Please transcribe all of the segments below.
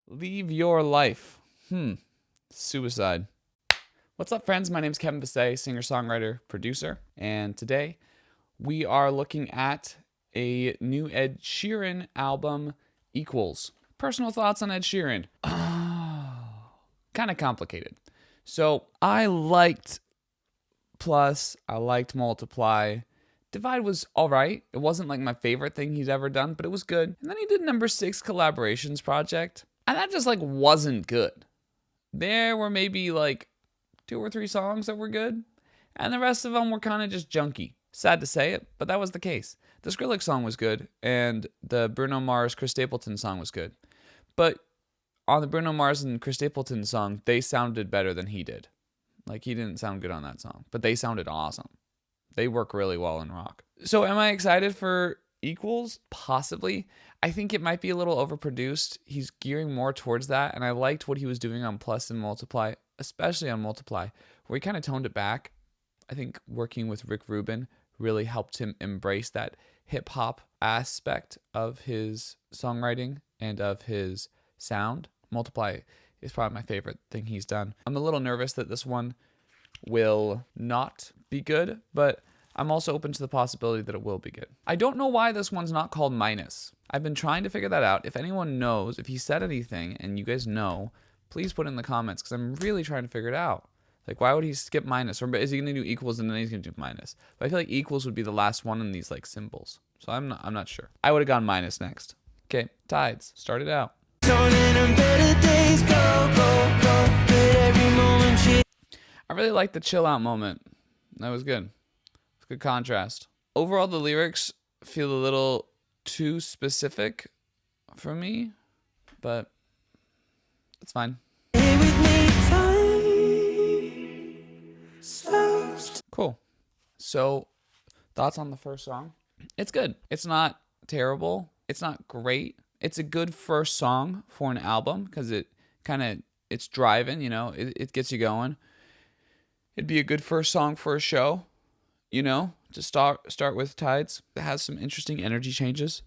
Leave your life. Suicide. What's up, friends? My name's Kevin Visay, singer-songwriter, producer, and today we are looking at a new Ed Sheeran album, Equals. Personal thoughts on Ed Sheeran. Kind of complicated. So I liked Plus, I liked Multiply. Divide was alright. It wasn't like my favorite thing he's ever done, but it was good. And then he did number 6 collaborations project. And that just wasn't good. There were maybe 2 or 3 songs that were good. And the rest of them were kind of just junky. Sad to say it, but that was the case. The Skrillex song was good. And the Bruno Mars, Chris Stapleton song was good. But on the Bruno Mars and Chris Stapleton song, they sounded better than he did. He didn't sound good on that song. But they sounded awesome. They work really well in rock. So am I excited for Equals? Possibly. I think it might be a little overproduced. He's gearing more towards that. And I liked what he was doing on Plus and Multiply, especially on Multiply, where he kind of toned it back. I think working with Rick Rubin really helped him embrace that hip hop aspect of his songwriting and of his sound. Multiply is probably my favorite thing he's done. I'm a little nervous that this one will not be good, but I'm also open to the possibility that it will be good. I don't know why this one's not called Minus. I've been trying to figure that out. If anyone knows, if he said anything and you guys know, please put it in the comments because I'm really trying to figure it out. Why would he skip Minus? Or is he going to do Equals and then he's going to do Minus? But I feel like Equals would be the last one in these symbols. So I'm not sure. I would have gone Minus next. Okay, Tides. Start it out. I really like the chill out moment. That was good. It's good contrast. Overall, the lyrics feel a little too specific for me, but it's fine. Cool. So, thoughts on the first song? It's good. It's not terrible. It's not great. It's a good first song for an album because it's driving, it gets you going. It'd be a good first song for a show, to start with Tides. It has some interesting energy changes.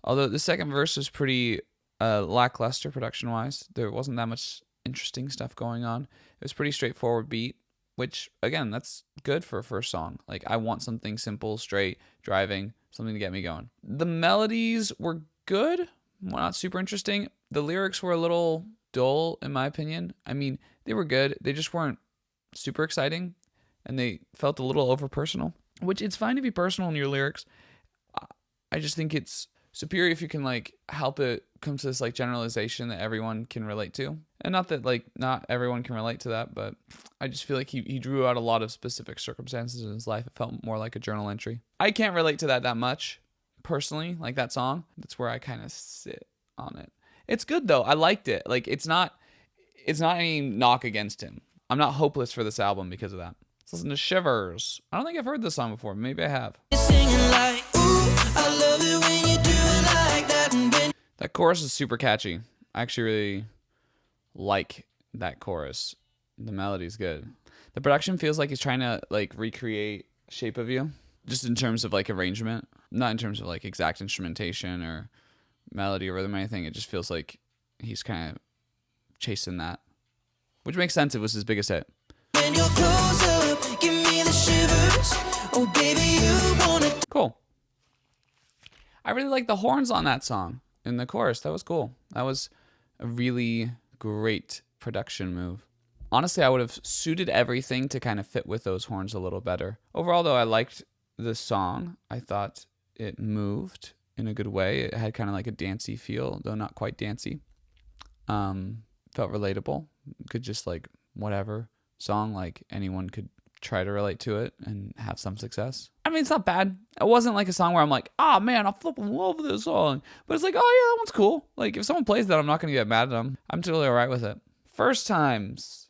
Although the second verse is pretty lackluster production-wise. There wasn't that much interesting stuff going on. It was pretty straightforward beat, which, again, that's good for a first song. I want something simple, straight, driving, something to get me going. The melodies were good, not super interesting. The lyrics were a little dull, in my opinion. I mean, they were good. They just weren't super exciting, and they felt a little over personal, which it's fine to be personal in your lyrics. I just think it's superior if you can help it come to this generalization that everyone can relate to. And not that not everyone can relate to that, but I just feel like he drew out a lot of specific circumstances in his life. It felt more like a journal entry. I can't relate to that much personally, that song. That's where I kind of sit on it. It's good though. I liked it. It's not any knock against him. I'm not hopeless for this album because of that. Let's listen to Shivers. I don't think I've heard this song before. Maybe I have. That chorus is super catchy. I actually really like that chorus. The melody's good. The production feels like he's trying to recreate Shape of You, just in terms of arrangement, not in terms of exact instrumentation or melody or rhythm or anything. It just feels like he's kind of chasing that. Which makes sense. It was his biggest hit. When you're close up, give me the shivers. Oh, baby, you wanna... Cool. I really like the horns on that song in the chorus. That was cool. That was a really great production move. Honestly, I would have suited everything to kind of fit with those horns a little better. Overall, though, I liked the song. I thought it moved in a good way. It had kind of a dancey feel, though not quite dancey. Felt relatable. Could just whatever song, anyone could try to relate to it and have some success. I mean, it's not bad. It wasn't a song where I'm oh man, I flipping love this song. But it's oh yeah, that one's cool. If someone plays that, I'm not gonna get mad at them. I'm totally alright with it. First times.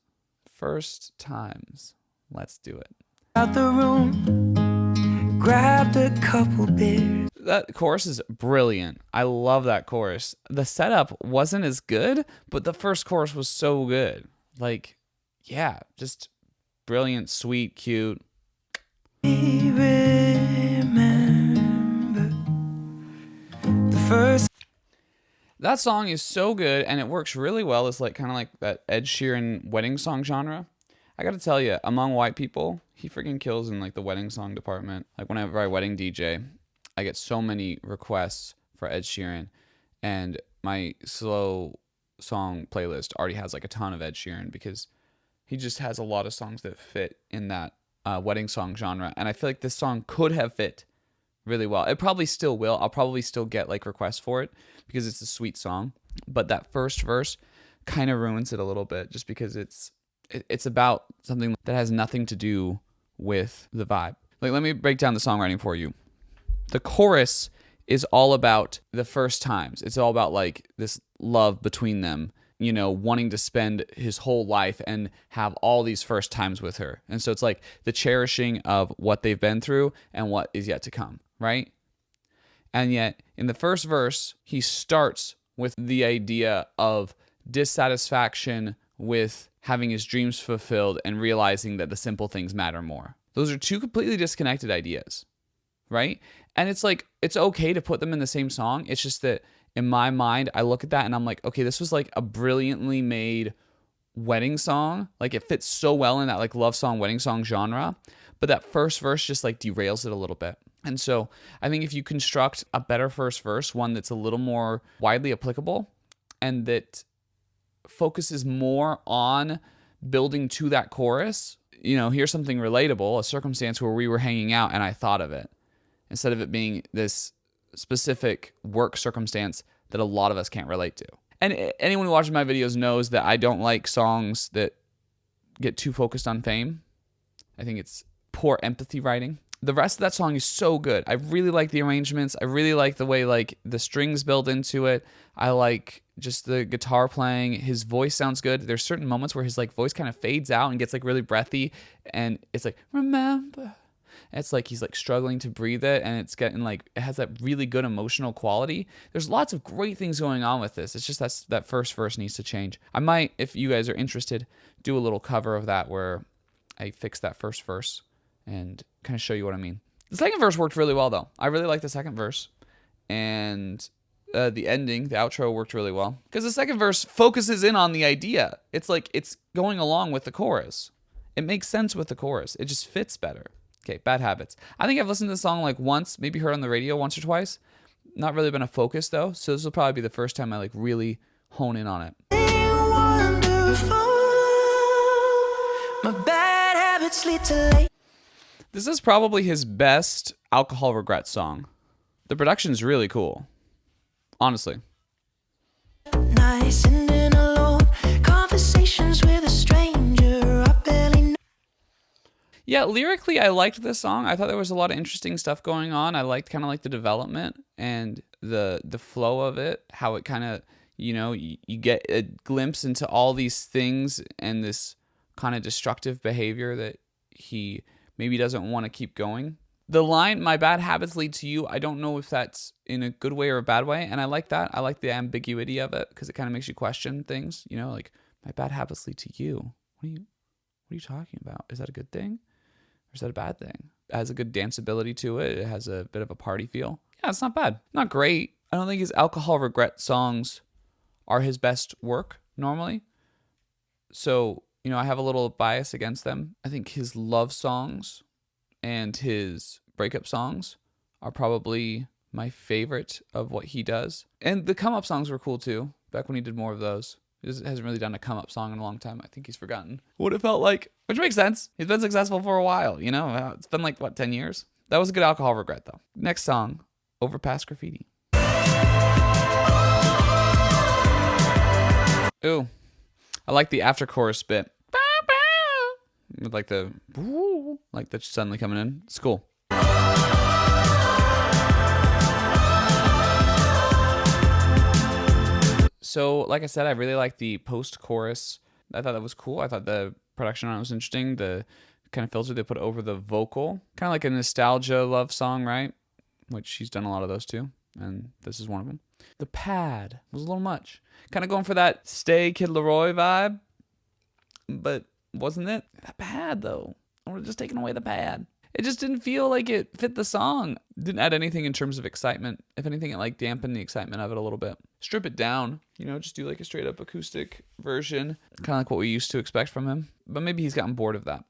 Let's do it. Out the room, grabbed a couple beers. That chorus is brilliant. I love that chorus. The setup wasn't as good, but the first chorus was so good. Yeah, just brilliant, sweet, cute. Remember the first That song is so good, and it works really well. It's like kind of like that Ed Sheeran wedding song genre. I gotta tell you, among white people, he freaking kills in like the wedding song department. Like whenever I wedding DJ, I get so many requests for Ed Sheeran, and my slow song playlist already has like a ton of Ed Sheeran because he just has a lot of songs that fit in that wedding song genre. And I feel like this song could have fit really well. It probably still will. I'll probably still get like requests for it because it's a sweet song. But that first verse kind of ruins it a little bit just because it's about something that has nothing to do with the vibe. Like, let me break down the songwriting for you. The chorus is all about the first times. It's all about like this love between them, you know, wanting to spend his whole life and have all these first times with her. And so it's like the cherishing of what they've been through and what is yet to come, right? And yet in the first verse, he starts with the idea of dissatisfaction with having his dreams fulfilled and realizing that the simple things matter more. Those are two completely disconnected ideas, right? And it's like, it's okay to put them in the same song. It's just that in my mind, I look at that and I'm like, okay, this was like a brilliantly made wedding song. Like it fits so well in that like love song, wedding song genre. But that first verse just like derails it a little bit. And so I think if you construct a better first verse, one that's a little more widely applicable and that focuses more on building to that chorus, you know, here's something relatable, a circumstance where we were hanging out and I thought of it, instead of it being this specific work circumstance that a lot of us can't relate to. And anyone who watches my videos knows that I don't like songs that get too focused on fame. I think it's poor empathy writing. The rest of that song is so good. I really like the arrangements. I really like the way like the strings build into it. I like just the guitar playing. His voice sounds good. There's certain moments where his like voice kind of fades out and gets like really breathy, and it's like, remember. It's like he's like struggling to breathe it, and it's getting like, it has that really good emotional quality. There's lots of great things going on with this. It's just that first verse needs to change. I might, if you guys are interested, do a little cover of that where I fix that first verse and kind of show you what I mean. The second verse worked really well though. I really like the second verse, and the ending, the outro worked really well because the second verse focuses in on the idea. It's like it's going along with the chorus. It makes sense with the chorus. It just fits better. Okay, Bad Habits. I think I've listened to the song like once, maybe heard on the radio once or twice. Not really been a focus though, so this will probably be the first time I like really hone in on it. My bad habits lead to late. This is probably his best alcohol regret song. The production's really cool, honestly. Nice and then alone, conversations with a stranger I barely know. Yeah, lyrically, I liked this song. I thought there was a lot of interesting stuff going on. I liked kind of like the development and the flow of it, how it kind of, you know, you get a glimpse into all these things and this kind of destructive behavior that he maybe doesn't want to keep going. The line, my bad habits lead to you, I don't know if that's in a good way or a bad way, and I like that. I like the ambiguity of it because it kind of makes you question things, you know, like, my bad habits lead to you. What are you talking about? Is that a good thing? Or is that a bad thing? It has a good danceability to it. It has a bit of a party feel. Yeah, it's not bad. Not great. I don't think his alcohol regret songs are his best work normally. So, you know, I have a little bias against them. I think his love songs and his breakup songs are probably my favorite of what he does. And the come up songs were cool too, back when he did more of those. He hasn't really done a come up song in a long time. I think he's forgotten what it felt like, which makes sense. He's been successful for a while, you know? It's been like, what, 10 years? That was a good alcohol regret though. Next song, Overpass Graffiti. Ooh, I like the after chorus bit. With like the suddenly coming in. It's cool. So, like I said, I really like the post-chorus. I thought that was cool. I thought the production on it was interesting. The kind of filter they put over the vocal. Kind of like a nostalgia love song, right? Which he's done a lot of those too. And this is one of them. The pad was a little much. Kind of going for that Stay Kid Leroy vibe. But wasn't it that bad, though? Or just taking away the pad. It just didn't feel like it fit the song. Didn't add anything in terms of excitement. If anything, it like dampened the excitement of it a little bit. Strip it down, just do like a straight up acoustic version, kind of like what we used to expect from him. But maybe he's gotten bored of that,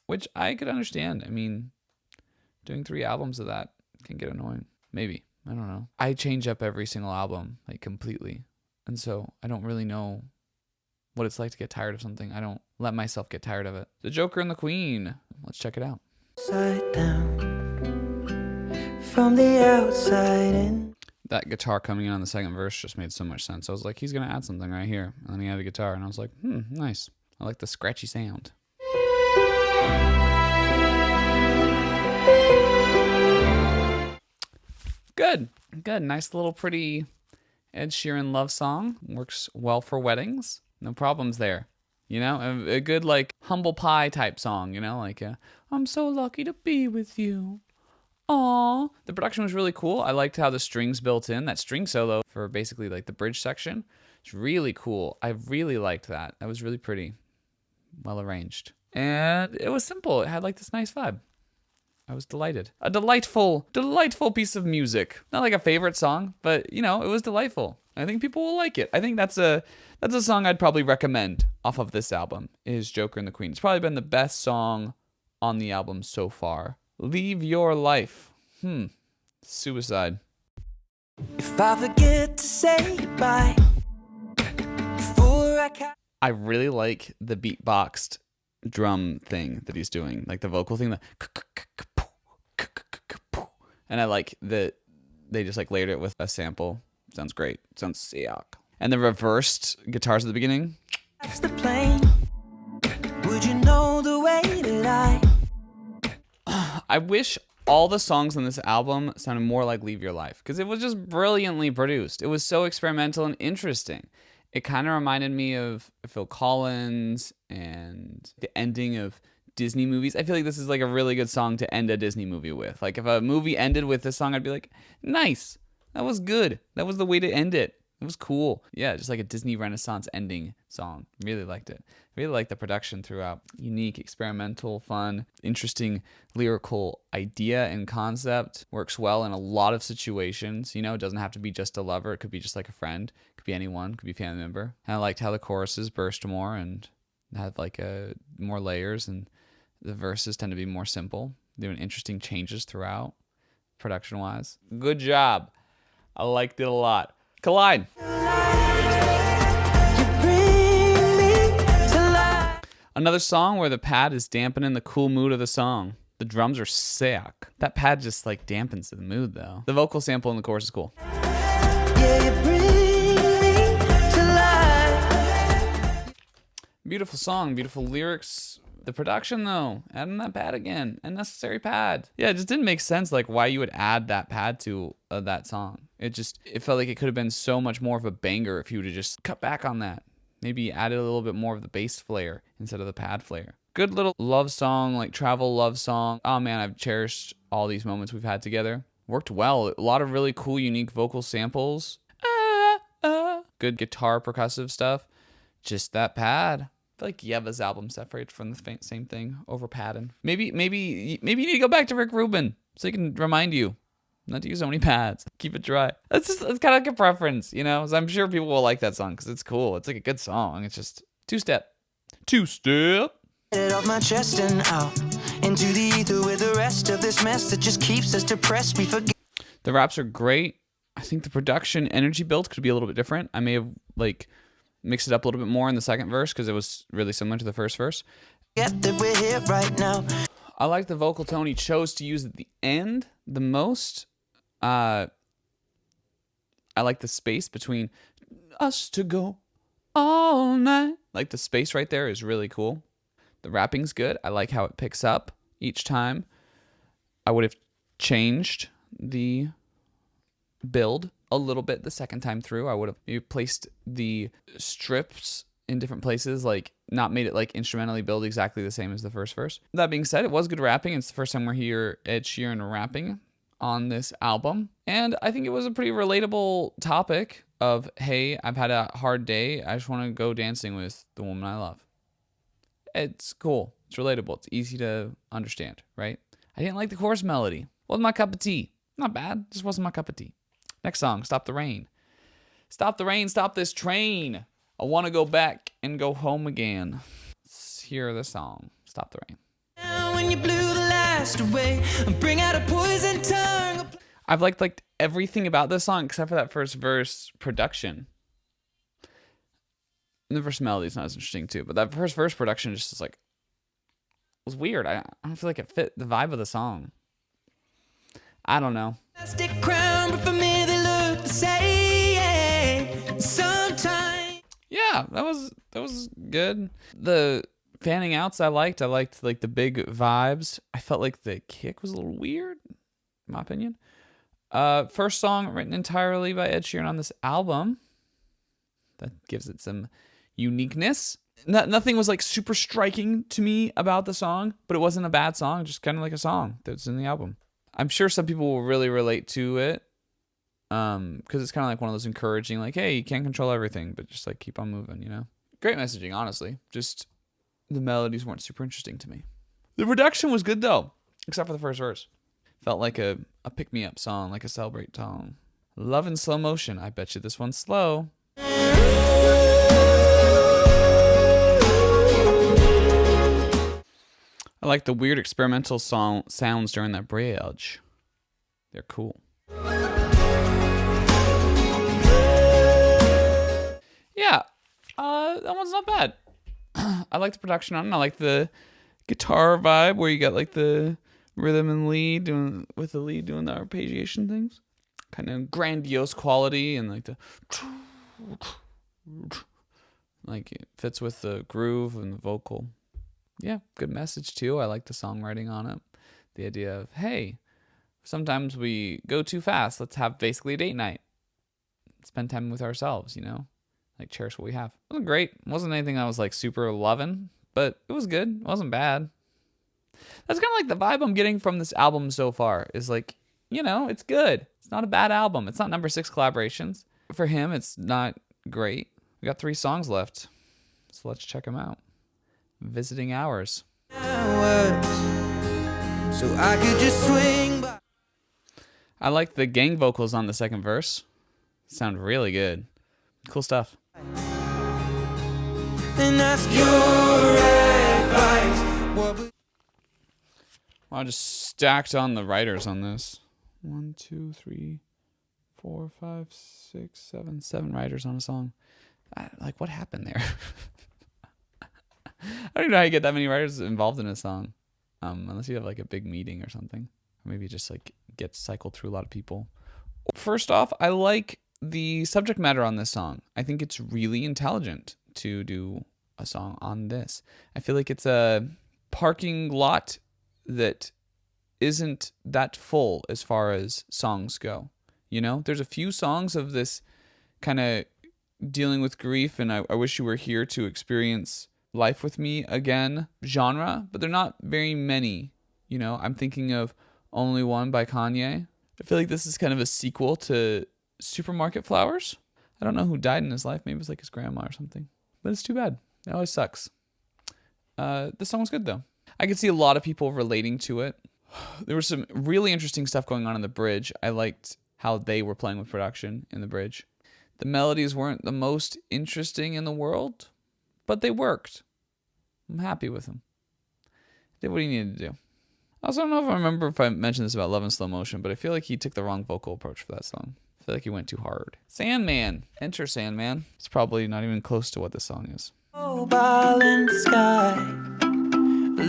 which I could understand. I mean, doing 3 albums of that can get annoying. Maybe. I don't know. I change up every single album, like completely. And so I don't really know what it's like to get tired of something. I don't let myself get tired of it. The Joker and the Queen. Let's check it out. Upside down, from the outside in. That guitar coming in on the second verse just made so much sense. I was like, he's going to add something right here. And then he had a guitar, and I was like, nice. I like the scratchy sound. Good. Nice little pretty Ed Sheeran love song. Works well for weddings. No problems there. A good like humble pie type song, like I'm so lucky to be with you. Aww. The production was really cool. I liked how the strings built in. That string solo for basically like the bridge section. It's really cool. I really liked that. That was really pretty. Well arranged. And it was simple. It had like this nice vibe. I was delighted. A delightful piece of music. Not like a favorite song, but it was delightful. I think people will like it. I think that's a song I'd probably recommend off of this album is Joker and the Queen. It's probably been the best song on the album so far. Leave Your Life. Suicide. If I forget to say goodbye before I really like the beatboxed drum thing that he's doing, like the vocal thing, and I like that they just like layered it with a sample. Sounds great. Sounds sick. And the reversed guitars at the beginning. the plane, would you know the way that I wish all the songs on this album sounded more like Leave Your Life, because it was just brilliantly produced. It was so experimental and interesting. It kind of reminded me of Phil Collins and the ending of Disney movies. I feel like this is like a really good song to end a Disney movie with. Like if a movie ended with this song, I'd be like, nice. That was good. That was the way to end it. It was cool. Yeah, just like a Disney Renaissance ending song. Really liked it. Really liked the production throughout. Unique, experimental, fun, interesting lyrical idea and concept. Works well in a lot of situations. It doesn't have to be just a lover. It could be just like a friend. It could be anyone. It could be a family member. And I liked how the choruses burst more and had like more layers, and the verses tend to be more simple. Doing interesting changes throughout, production-wise. Good job. I liked it a lot. Collide. Another song where the pad is dampening the cool mood of the song. The drums are sick. That pad just like dampens the mood though. The vocal sample in the chorus is cool. Beautiful song, beautiful lyrics. The production though, adding that pad again, unnecessary pad. Yeah, it just didn't make sense like why you would add that pad to that song. It felt like it could have been so much more of a banger if you would have just cut back on that. Maybe added a little bit more of the bass flair instead of the pad flair. Good little love song, like travel love song. Oh man, I've cherished all these moments we've had together. Worked well. A lot of really cool, unique vocal samples. Good guitar percussive stuff. Just that pad. I feel like Yeva's album separated from the same thing over padding. Maybe you need to go back to Rick Rubin so he can remind you not to use so many pads. Keep it dry. It's kind of like a preference, So I'm sure people will like that song because it's cool. It's like a good song. It's just two-step. Two-step. Get it off my chest and out into the ether with the rest of this mess that just keeps us depressed. We forget. The raps are great. I think the production energy build could be a little bit different. I may have mixed it up a little bit more in the second verse because it was really similar to the first verse. Get that we're here right now. I like the vocal tone he chose to use at the end the most. I like the space between us to go all night. Like the space right there is really cool. The rapping's good. I like how it picks up each time. I would have changed the build a little bit the second time through. I would have maybe placed the strips in different places, like not made it like instrumentally build exactly the same as the first verse. That being said, it was good rapping. It's the first time we're hear Ed Sheeran rapping on this album. And I think it was a pretty relatable topic of, hey, I've had a hard day. I just want to go dancing with the woman I love. It's cool. It's relatable. It's easy to understand, right? I didn't like the chorus melody. Wasn't my cup of tea. Not bad, just wasn't my cup of tea. Next song, Stop the Rain. Stop the rain, stop this train. I want to go back and go home again. Let's hear the song, Stop the Rain. When you blew the last away, bring out a poison tongue. I've liked everything about this song except for that first verse production. And the first melody is not as interesting too, but that first verse production just is like, was weird. I don't feel like it fit the vibe of the song. I don't know. Plastic crown, but for me they look the same. Sometimes. Yeah, that was good. The fanning outs I liked. I liked like the big vibes. I felt like the kick was a little weird, in my opinion. First song written entirely by Ed Sheeran on this album. That gives it some uniqueness. Nothing was like super striking to me about the song, but it wasn't a bad song, just kind of like a song that's in the album. I'm sure some people will really relate to it, because it's kind of like one of those encouraging, like, hey, you can't control everything, but just like keep on moving, you know? Great messaging, honestly. Just the melodies weren't super interesting to me. The production was good though, except for the first verse. Felt like a pick-me-up song, like a celebrate song. Love in slow motion. I bet you this one's slow. I like the weird experimental sounds during that bridge. They're cool. Yeah, that one's not bad. I like the production on it. I like the guitar vibe where you got like the rhythm and lead doing with the lead doing the arpeggiation things. Kind of grandiose quality and like the like it fits with the groove and the vocal. Yeah, good message too. I like the songwriting on it. The idea of, hey, sometimes we go too fast. Let's have basically a date night. Spend time with ourselves, you know? Like cherish what we have. It wasn't great. It wasn't anything I was like super loving, but it was good. It wasn't bad. That's kind of like the vibe I'm getting from this album so far is like, you know, it's good. It's not a bad album. It's not number 6 collaborations. For him, it's not great. We got 3 songs left. So let's check them out. Visiting Hours. So I could just swing by. I like the gang vocals on the second verse. Sound really good. Cool stuff. Then ask your advice. I just stacked on the writers on this. 1, 2, 3, 4, 5, 6, 7, 7 writers on a song. Like, what happened there? I don't even know how you get that many writers involved in a song, unless you have like a big meeting or something, or maybe just like gets cycled through a lot of people. First off, I like the subject matter on this song. I think it's really intelligent to do a song on this. I feel like it's a parking lot that isn't that full as far as songs go. You know, there's a few songs of this kind of dealing with grief and I wish you were here to experience life with me again genre, but they're not very many. You know, I'm thinking of Only One by Kanye. I feel like this is kind of a sequel to Supermarket Flowers. I don't know who died in his life. Maybe it was like his grandma or something, but it's too bad. It always sucks. This song was good though. I could see a lot of people relating to it. There was some really interesting stuff going on in the bridge. I liked how they were playing with production in the bridge. The melodies weren't the most interesting in the world, but they worked. I'm happy with them. Did what he needed to do. I also don't know if I remember if I mentioned this about Love in Slow Motion, but I feel like he took the wrong vocal approach for that song. I feel like he went too hard. Sandman. Enter Sandman. It's probably not even close to what this song is. Oh, ball in the sky.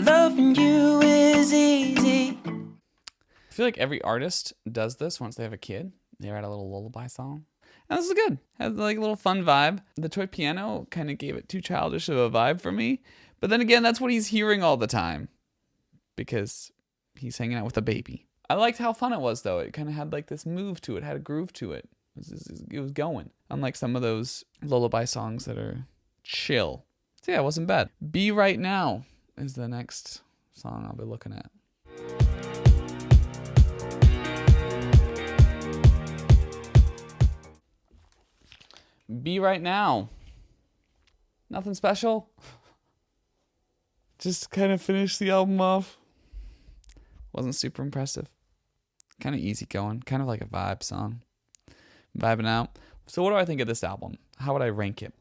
Loving you is easy. I feel like every artist does this once they have a kid. They write a little lullaby song. And this is good. Had like a little fun vibe. The toy piano kind of gave it too childish of a vibe for me. But then again, that's what he's hearing all the time. Because he's hanging out with a baby. I liked how fun it was though. It kind of had like this move to it. Had a groove to it. It was going. Unlike some of those lullaby songs that are chill. So yeah, it wasn't bad. Be Right Now is the next song I'll be looking at. Be Right Now. Nothing special. Just kind of finish the album off Wasn't super impressive. Kind of easy going. Kind of like a vibe song. Vibing out. So what do I think of this album? How would I rank it?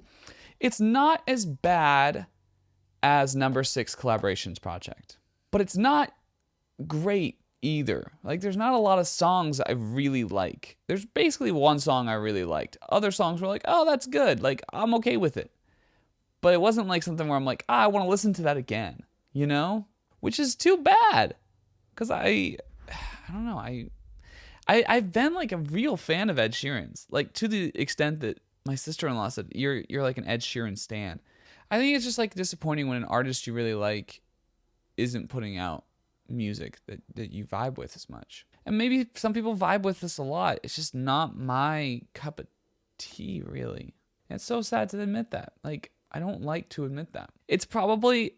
It's not as bad as number 6 Collaborations Project. But it's not great either. Like, there's not a lot of songs I really like. There's basically one song I really liked. Other songs were like, oh, that's good. Like, I'm okay with it. But it wasn't like something where I'm like, I want to listen to that again, you know? Which is too bad. Because I don't know, I've been like a real fan of Ed Sheeran's. Like, to the extent that my sister-in-law said, you're like an Ed Sheeran stan. I think it's just like disappointing when an artist you really like isn't putting out music that you vibe with as much. And maybe some people vibe with this a lot. It's just not my cup of tea, really. And it's so sad to admit that. Like, I don't like to admit that. It's probably,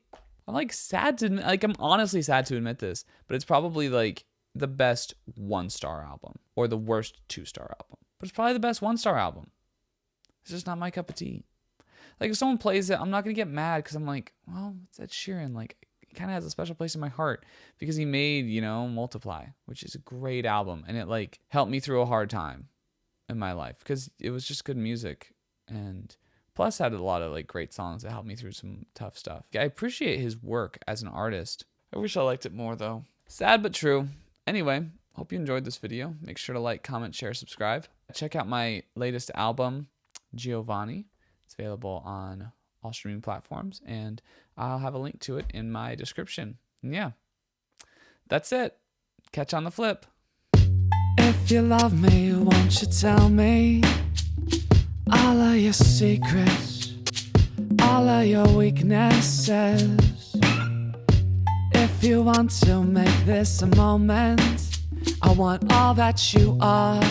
I'm like sad to admit, like I'm honestly sad to admit this, but it's probably like the best 1-star album or the worst 2-star album. But it's probably the best 1-star album. It's just not my cup of tea. Like, if someone plays it, I'm not going to get mad because I'm like, well, it's Ed Sheeran. Like, he kind of has a special place in my heart because he made, you know, Multiply, which is a great album. And it, like, helped me through a hard time in my life because it was just good music. And plus had a lot of, like, great songs that helped me through some tough stuff. I appreciate his work as an artist. I wish I liked it more, though. Sad but true. Anyway, hope you enjoyed this video. Make sure to like, comment, share, subscribe. Check out my latest album, Giovanni. It's available on all streaming platforms, and I'll have a link to it in my description. And yeah, that's it. Catch on the flip. If you love me, won't you tell me all of your secrets, all of your weaknesses? If you want to make this a moment, I want all that you are,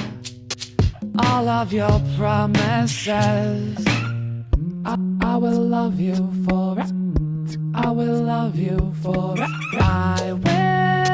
all of your promises. I will love you forever. I will love you forever. I will.